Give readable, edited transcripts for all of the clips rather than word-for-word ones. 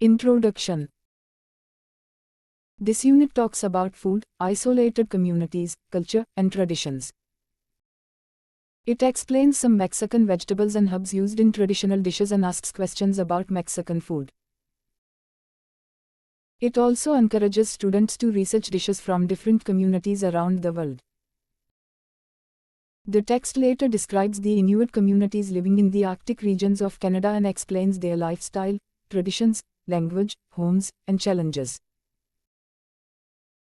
Introduction. This unit talks about food, isolated communities, culture, and traditions. It explains some Mexican vegetables and herbs used in traditional dishes and asks questions about Mexican food. It also encourages students to research dishes from different communities around the world. The text later describes the Inuit communities living in the Arctic regions of Canada and explains their lifestyle, traditions, language, homes, and challenges.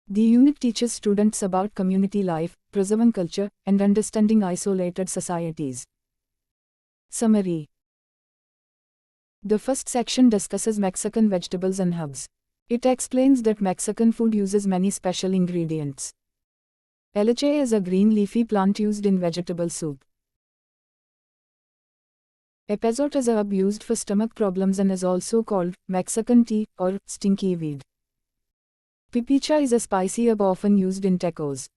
The unit teaches students about community life, preserving culture, and understanding isolated societies. Summary. The first section discusses Mexican vegetables and herbs. It explains that Mexican food uses many special ingredients. Leche is a green leafy plant used in vegetable soup. Epazote is a herb used for stomach problems and is also called Mexican tea or stinky weed. Pipicha is a spicy herb often used in tacos.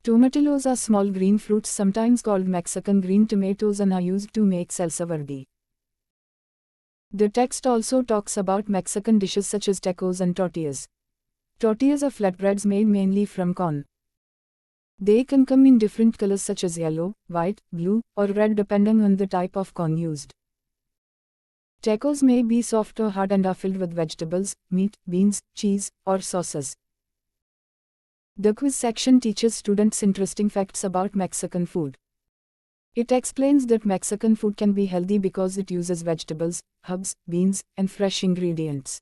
Tomatillos are small green fruits sometimes called Mexican green tomatoes and are used to make salsa verde. The text also talks about Mexican dishes such as tacos and tortillas. Tortillas are flatbreads made mainly from corn. They can come in different colors such as yellow, white, blue, or red depending on the type of corn used. Tacos may be soft or hard and are filled with vegetables, meat, beans, cheese, or sauces. The quiz section teaches students interesting facts about Mexican food. It explains that Mexican food can be healthy because it uses vegetables, herbs, beans, and fresh ingredients.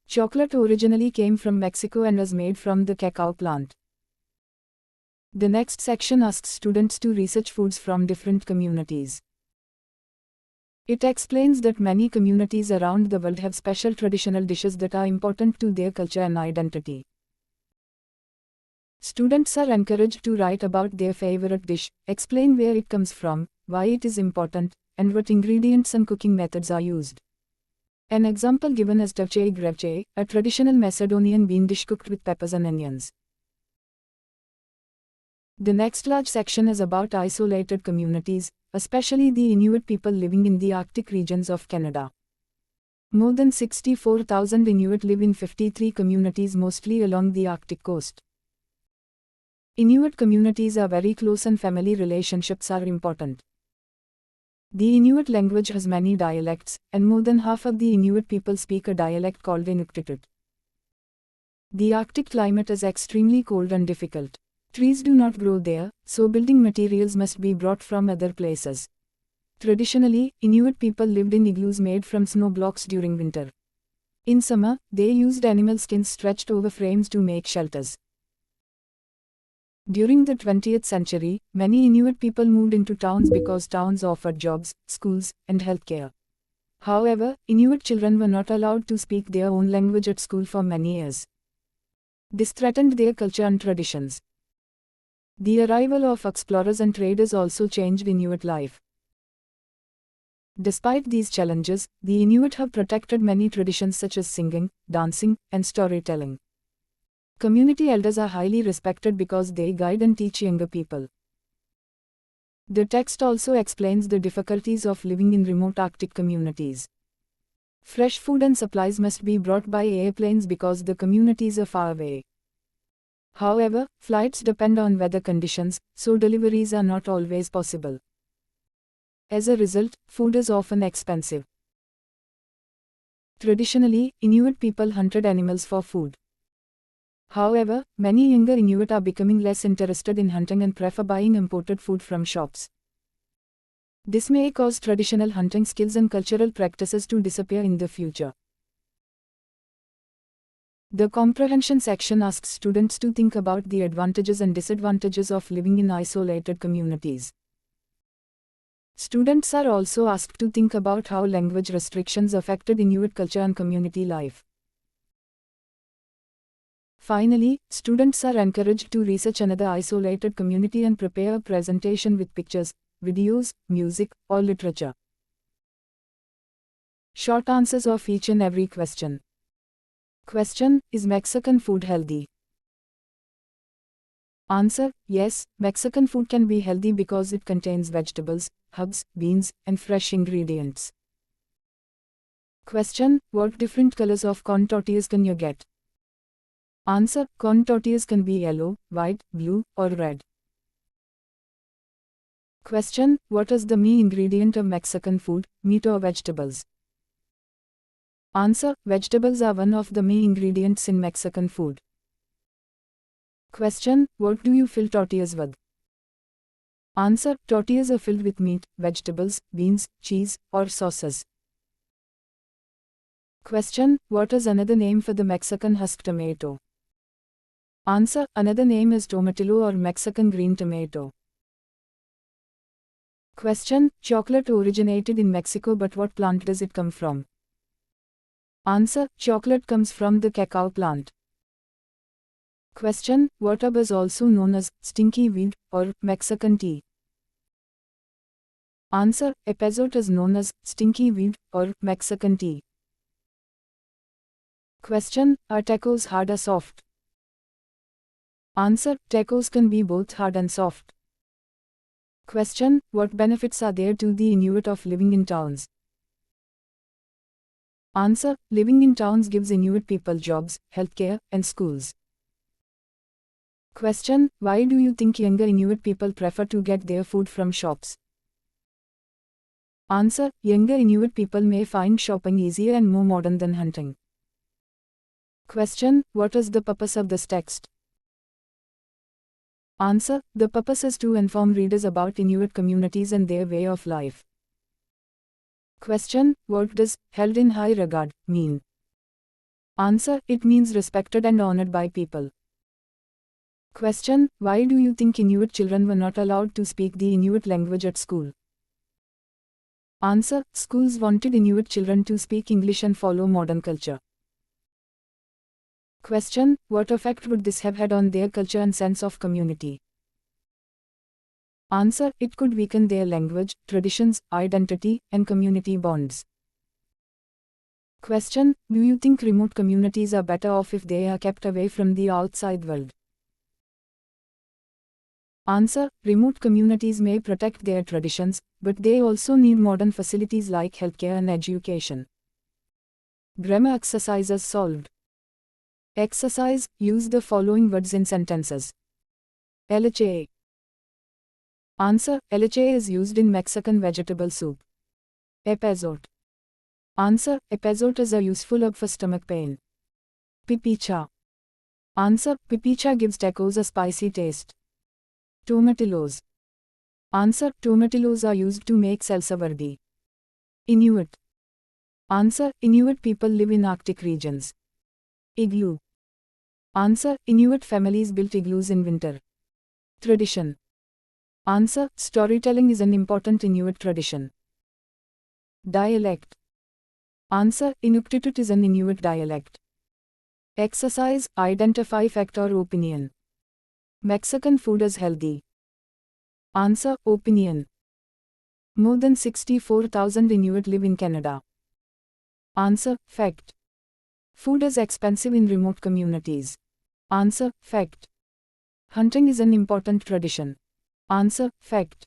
Chocolate originally came from Mexico and was made from the cacao plant. The next section asks students to research foods from different communities. It explains that many communities around the world have special traditional dishes that are important to their culture and identity. Students are encouraged to write about their favorite dish, explain where it comes from, why it is important, and what ingredients and cooking methods are used. An example given is tavche grevche, a traditional Macedonian bean dish cooked with peppers and onions. The next large section is about isolated communities, especially the Inuit people living in the Arctic regions of Canada. More than 64,000 Inuit live in 53 communities mostly along the Arctic coast. Inuit communities are very close and family relationships are important. The Inuit language has many dialects, and more than half of the Inuit people speak a dialect called Inuktitut. The Arctic climate is extremely cold and difficult. Trees do not grow there, so building materials must be brought from other places. Traditionally, Inuit people lived in igloos made from snow blocks during winter. In summer, they used animal skins stretched over frames to make shelters. During the 20th century, many Inuit people moved into towns because towns offered jobs, schools, and healthcare. However, Inuit children were not allowed to speak their own language at school for many years. This threatened their culture and traditions. The arrival of explorers and traders also changed Inuit life. Despite these challenges, the Inuit have protected many traditions such as singing, dancing, and storytelling. Community elders are highly respected because they guide and teach younger people. The text also explains the difficulties of living in remote Arctic communities. Fresh food and supplies must be brought by airplanes because the communities are far away. However, flights depend on weather conditions, so deliveries are not always possible. As a result, food is often expensive. Traditionally, Inuit people hunted animals for food. However, many younger Inuit are becoming less interested in hunting and prefer buying imported food from shops. This may cause traditional hunting skills and cultural practices to disappear in the future. The comprehension section asks students to think about the advantages and disadvantages of living in isolated communities. Students are also asked to think about how language restrictions affected Inuit culture and community life. Finally, students are encouraged to research another isolated community and prepare a presentation with pictures, videos, music, or literature. Short answers of each and every question. Question: Is Mexican food healthy? Answer: Yes, Mexican food can be healthy because it contains vegetables, herbs, beans, and fresh ingredients. Question: what different colors of corn tortillas can you get? Answer: corn tortillas can be yellow, white, blue, or red. Question: what is the main ingredient of Mexican food, meat or vegetables? Answer: vegetables are one of the main ingredients in Mexican food. Question: what do you fill tortillas with? Answer: tortillas are filled with meat, vegetables, beans, cheese, or sauces. Question: what is another name for the Mexican husk tomato? Answer: another name is tomatillo or Mexican green tomato. Question: chocolate originated in Mexico, but what plant does it come from? Answer: chocolate comes from the cacao plant. Question: what herb is also known as stinky weed or Mexican tea? Answer: epazote is known as stinky weed or Mexican tea. Question: are tacos hard or soft? Answer: tacos can be both hard and soft. Question: what benefits are there to the Inuit of living in towns? Answer: living in towns gives Inuit people jobs, healthcare, and schools. Question: why do you think younger Inuit people prefer to get their food from shops? Answer: younger Inuit people may find shopping easier and more modern than hunting. Question: what is the purpose of this text? Answer: the purpose is to inform readers about Inuit communities and their way of life. Question: what does held in high regard mean? Answer: it means respected and honored by people. Question: why do you think Inuit children were not allowed to speak the Inuit language at school? Answer: schools wanted Inuit children to speak English and follow modern culture. Question: what effect would this have had on their culture and sense of community? Answer: it could weaken their language, traditions, identity, and community bonds. Question: do you think remote communities are better off if they are kept away from the outside world? Answer: remote communities may protect their traditions, but they also need modern facilities like healthcare and education. Grammar exercises solved. Exercise: use the following words in sentences. Leche. Answer: leche is used in Mexican vegetable soup. Epazote. Answer: epazote is a useful herb for stomach pain. Pipicha. Answer: pipicha gives tacos a spicy taste. Tomatillos. Answer: tomatillos are used to make salsa verde. Inuit. Answer: Inuit people live in Arctic regions. Igloo. Answer: Inuit families built igloos in winter. Tradition. Answer: storytelling is an important Inuit tradition. Dialect. Answer: Inuktitut is an Inuit dialect. Exercise: identify fact or opinion. Mexican food is healthy. Answer: opinion. More than 64,000 Inuit live in Canada. Answer: fact. Food is expensive in remote communities. Answer: fact. Hunting is an important tradition. Answer: fact.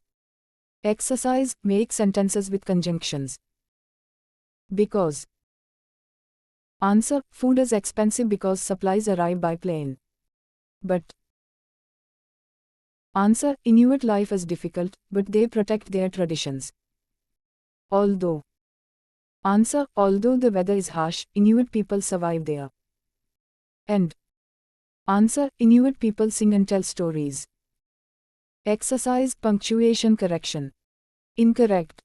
Exercise: make sentences with conjunctions. Because. Answer: food is expensive because supplies arrive by plane. But. Answer: Inuit life is difficult, but they protect their traditions. Although. Answer: although the weather is harsh, Inuit people survive there. And. Answer: Inuit people sing and tell stories. Exercise: punctuation correction. Incorrect.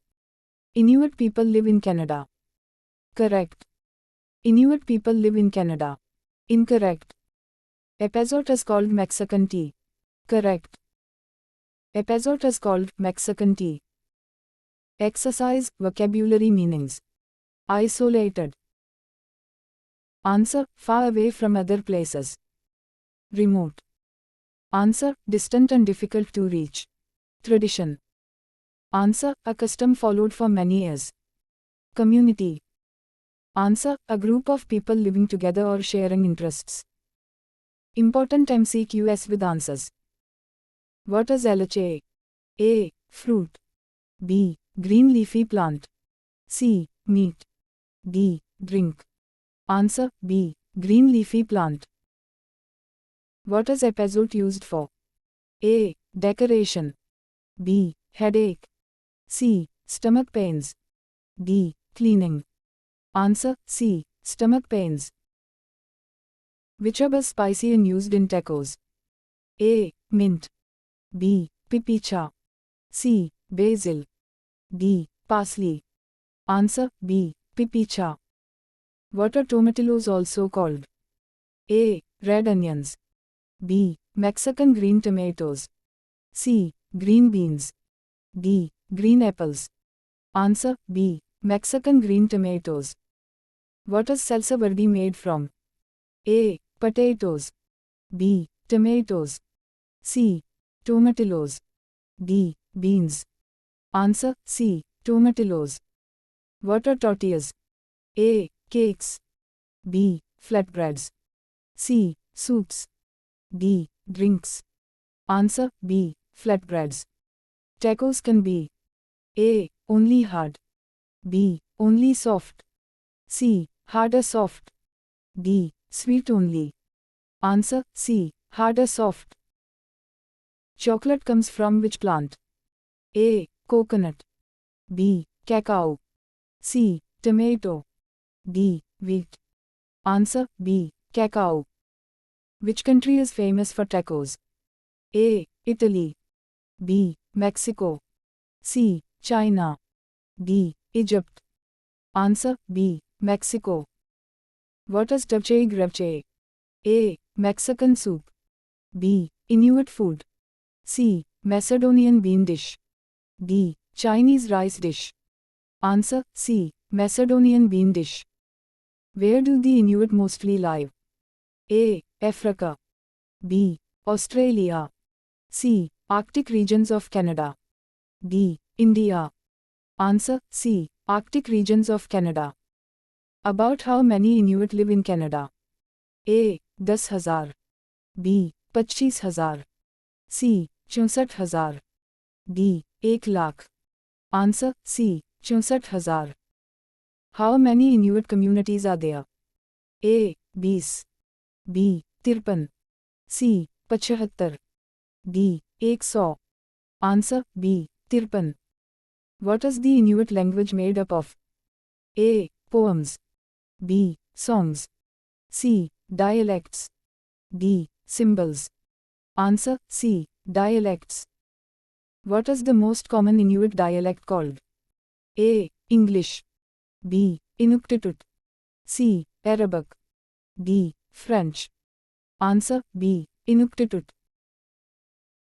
Inuit people live in Canada. Correct. Inuit people live in Canada. Incorrect. Epazote is called Mexican tea. Correct. Epazote is called Mexican tea. Exercise: vocabulary meanings. Isolated. Answer: far away from other places. Remote. Answer: distant and difficult to reach. Tradition. Answer: a custom followed for many years. Community. Answer: a group of people living together or sharing interests. Important MCQs with answers. What is leche? A. Fruit. B. Green leafy plant. C. Meat. D. drink. Answer B. Green leafy plant. What is epazote used for? A. Decoration. B. Headache. C. Stomach pains. D. Cleaning. Answer C. Stomach pains. Which herb is spicy and used in tacos? A. Mint. B. Pipicha. C. Basil. D. Parsley. Answer B. Pipicha. What are tomatillos also called? A. Red onions. B. Mexican green tomatoes. C. Green beans. D. Green apples. Answer B. Mexican green tomatoes. What is salsa verde made from? A. Potatoes. B. Tomatoes. C. Tomatillos. D. Beans. Answer C. Tomatillos. What are tortillas? A. Cakes. B. Flatbreads. C. Soups. D. Drinks. Answer B. Flatbreads. Tacos can be A. Only hard. B. Only soft. C. Hard or soft. D. Sweet only. Answer C. Hard or soft. Chocolate comes from which plant? A. Coconut. B. Cacao. C. Tomato. D. Wheat. Answer B. Cacao. Which country is famous for tacos? A. Italy. B. Mexico. C. China. D. Egypt. Answer B. Mexico. What is tapche grapche? A. Mexican soup. B. Inuit food. C. Macedonian bean dish. D. Chinese rice dish. Answer C. Macedonian bean dish. Where do the Inuit mostly live? A. Africa. B. Australia. C. Arctic regions of Canada. D. India. Answer C. Arctic regions of Canada. About how many Inuit live in Canada? A. 10,000. B. 25,000. C. 64,000. D. 1,00,000. Answer C. 64,000. How many Inuit communities are there? A. 20. B. 53. C. 75. D. 100. Answer B. 53. What is the Inuit language made up of? A. Poems. B. Songs. C. Dialects. D. Symbols. Answer C. Dialects. What is the most common Inuit dialect called? A. English. B. Inuktitut. C. Arabic. D. French. Answer B. Inuktitut.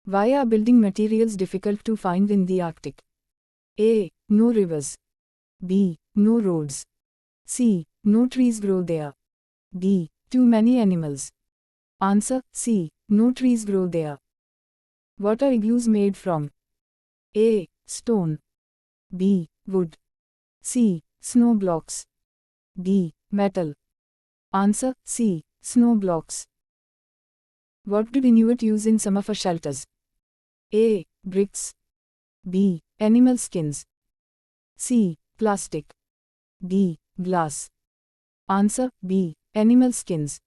Why are building materials difficult to find in the Arctic? A. No rivers. B. No roads. C. No trees grow there. D. Too many animals. Answer C. No trees grow there. What are igloos made from? A. Stone. B. Wood. C. Snow blocks. D. Metal. Answer C. Snow blocks. What did Inuit use in summer for shelters? A. Bricks. B. Animal skins. C. Plastic. D. Glass. Answer B. Animal skins.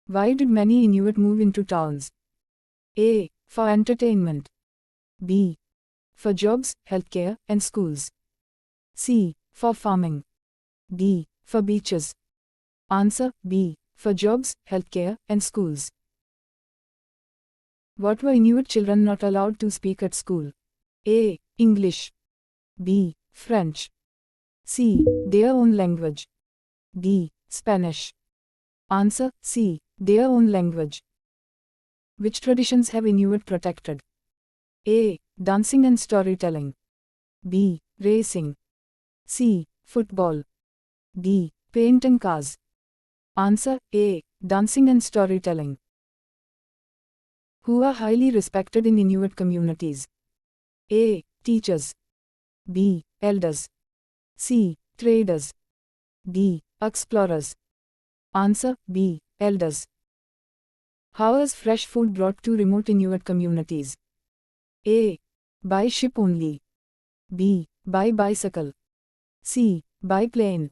Why did many Inuit move into towns? A. For entertainment. B. For jobs, healthcare, and schools. C. For farming. D. For beaches. Answer B. For jobs, healthcare, and schools. What were Inuit children not allowed to speak at school? A. English. B. French. C. Their own language. D. Spanish. Answer C. Their own language. Which traditions have Inuit protected? A. Dancing and storytelling. B. Racing. C. Football. D. Painting cars. Answer A. Dancing and storytelling. Who are highly respected in Inuit communities? A. Teachers. B. Elders. C. Traders. D. Explorers. Answer B. Elders. How is fresh food brought to remote Inuit communities? A. By ship only. B. By bicycle. C. By plane.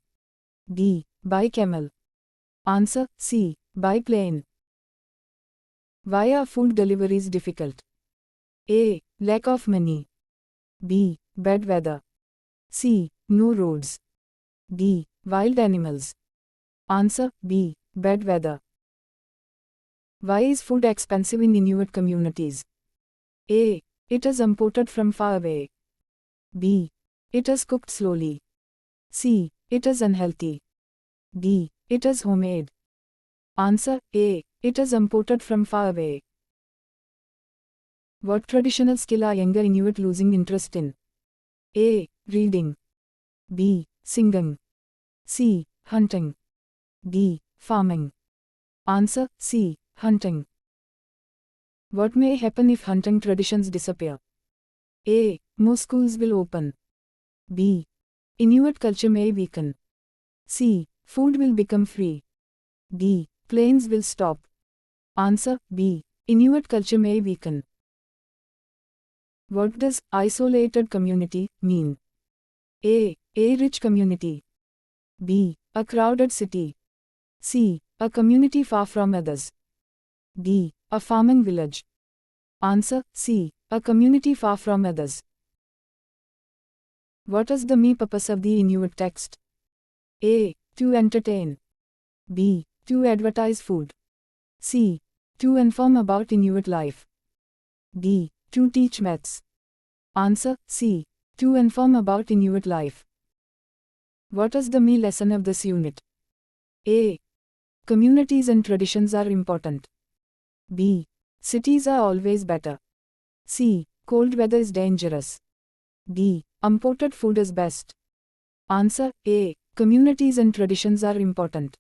D. By camel. Answer C. By plane. Why are food deliveries difficult? A. Lack of money. B. Bad weather. C. No roads. D. Wild animals. Answer B. Bad weather. Why is food expensive in Inuit communities? A. It is imported from far away. B. It is cooked slowly. C. It is unhealthy. D. It is homemade. Answer A. It is imported from far away. What traditional skill are younger Inuit losing interest in? A. Reading. B. Singing. C. Hunting. D. Farming. Answer C. Hunting. What may happen if hunting traditions disappear? A. More schools will open. B. Inuit culture may weaken. C. Food will become free. D. Planes will stop. Answer B. Inuit culture may weaken. What does isolated community mean? A. A rich community. B. A crowded city. C. A community far from others. D. A farming village. Answer C. A community far from others. What is the main purpose of the Inuit text? A. To entertain. B. To advertise food. C. To inform about Inuit life. D. To teach maths. Answer C. To inform about Inuit life. What is the main lesson of this unit? A. Communities and traditions are important. B. Cities are always better. C. Cold weather is dangerous. D. Imported food is best. Answer A. Communities and traditions are important.